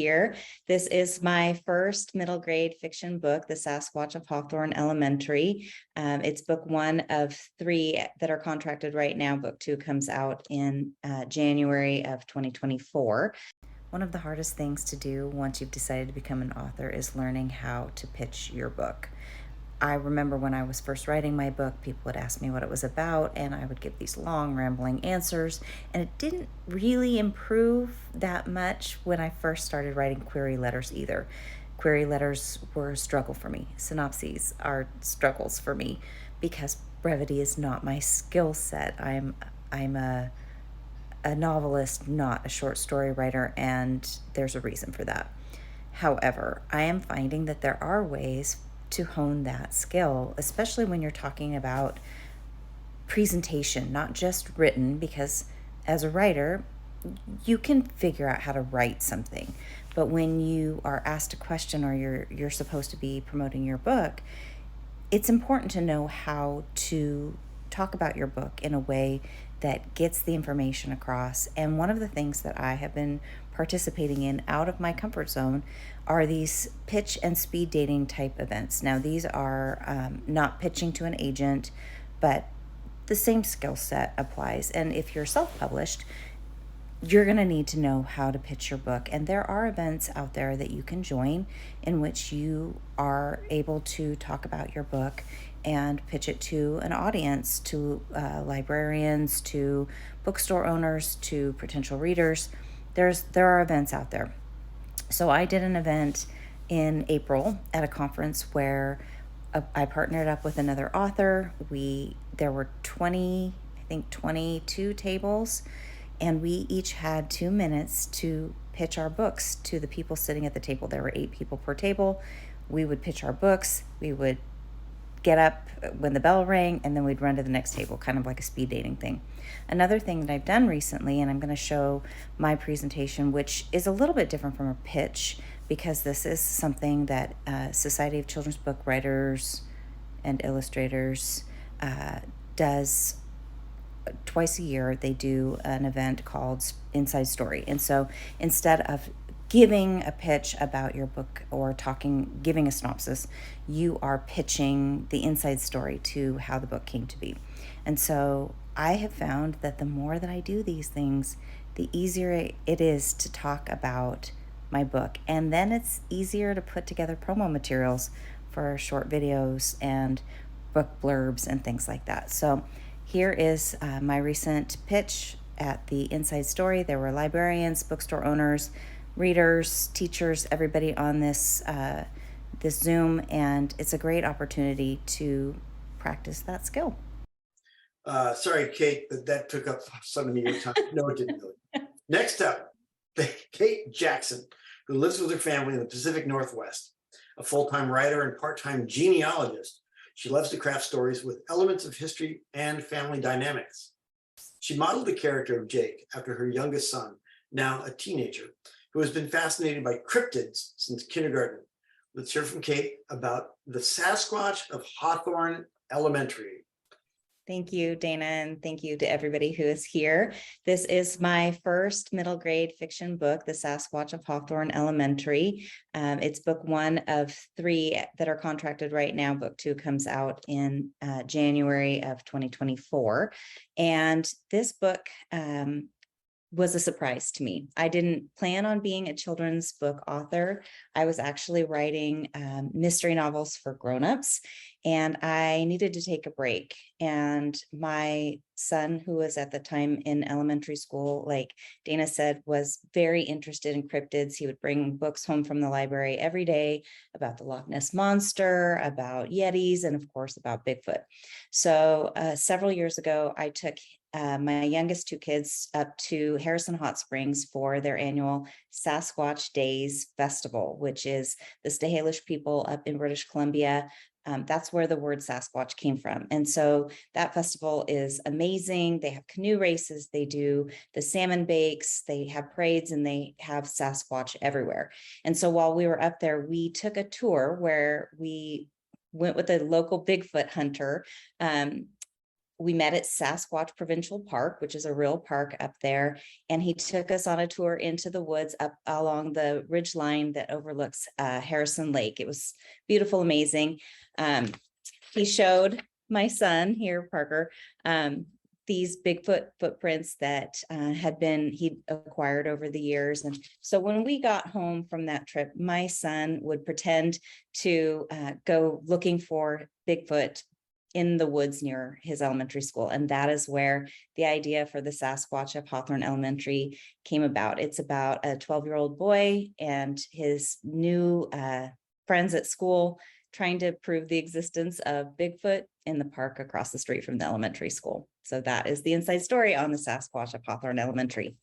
Here. This is my first middle grade fiction book, The Sasquatch of Hawthorne Elementary. It's book one of three that are contracted right now. Book two comes out in January of 2024. One of the hardest things to do once you've decided to become an author is learning how to pitch your book. I remember when I was first writing my book, people would ask me what it was about, and I would give these long, rambling answers, and it didn't really improve that much when I first started writing query letters either. Query letters were a struggle for me. Synopses are struggles for me because brevity is not my skill set. I'm a novelist, not a short story writer, and there's a reason for that. However, I am finding that there are ways to hone that skill, especially when you're talking about presentation, not just written, because as a writer, you can figure out how to write something. But when you are asked a question or you're supposed to be promoting your book, it's important to know how to talk about your book in a way that gets the information across. And one of the things that I have been participating in out of my comfort zone are these pitch and speed dating type events. Now, these are not pitching to an agent, but the same skill set applies. And if you're self-published, you're going to need to know how to pitch your book. And there are events out there that you can join in which you are able to talk about your book and pitch it to an audience, to librarians, to bookstore owners, to potential readers. There are events out there. So I did an event in April at a conference where I partnered up with another author. There were 22 tables, and we each had 2 minutes to pitch our books to the people sitting at the table. There were 8 people per table. We would pitch our books. We would get up when the bell rang, and then we'd run to the next table, kind of like a speed dating thing. Another thing that I've done recently, and I'm going to show my presentation, which is a little bit different from a pitch, because this is something that Society of Children's Book Writers and Illustrators does twice a year. They do an event called Inside Story. And so instead of giving a pitch about your book or giving a synopsis, you are pitching the inside story to how the book came to be. And so I have found that the more that I do these things, the easier it is to talk about my book. And then it's easier to put together promo materials for short videos and book blurbs and things like that. So here is my recent pitch at the Inside Story. There were librarians, bookstore owners, readers, teachers, everybody on this Zoom, and it's a great opportunity to practice that skill. Sorry, Kate, that took up some of your time. No, it didn't really. Next up, Kate Jackson, who lives with her family in the Pacific Northwest, a full-time writer and part-time genealogist. She loves to craft stories with elements of history and family dynamics. She modeled the character of Jake after her youngest son, now a teenager, who has been fascinated by cryptids since kindergarten. Let's hear from Kate about The Sasquatch of Hawthorne Elementary. Thank you, Dana, and thank you to everybody who is here. This is my first middle grade fiction book, The Sasquatch of Hawthorne Elementary. It's book one of three that are contracted right now. Book two comes out in January of 2024. And this book was a surprise to me. I didn't plan on being a children's book author. I was actually writing mystery novels for grownups, and I needed to take a break. And my son, who was at the time in elementary school, like Dana said, was very interested in cryptids. He would bring books home from the library every day about the Loch Ness Monster, about Yetis, and of course about Bigfoot. So several years ago, I took my youngest two kids up to Harrison Hot Springs for their annual Sasquatch Days Festival, which is the Salish people up in British Columbia. That's where the word Sasquatch came from. And so that festival is amazing. They have canoe races, they do the salmon bakes, they have parades, and they have Sasquatch everywhere. And so while we were up there, we took a tour where we went with a local Bigfoot hunter we met at Sasquatch Provincial Park, which is a real park up there. And he took us on a tour into the woods up along the ridge line that overlooks Harrison Lake. It was beautiful, amazing. He showed my son here, Parker, these Bigfoot footprints that he acquired over the years. And so when we got home from that trip, my son would pretend to go looking for Bigfoot in the woods near his elementary school. And that is where the idea for the Sasquatch of Hawthorne Elementary came about. It's about a 12-year-old boy and his new friends at school trying to prove the existence of Bigfoot in the park across the street from the elementary school. So that is the inside story on the Sasquatch of Hawthorne Elementary.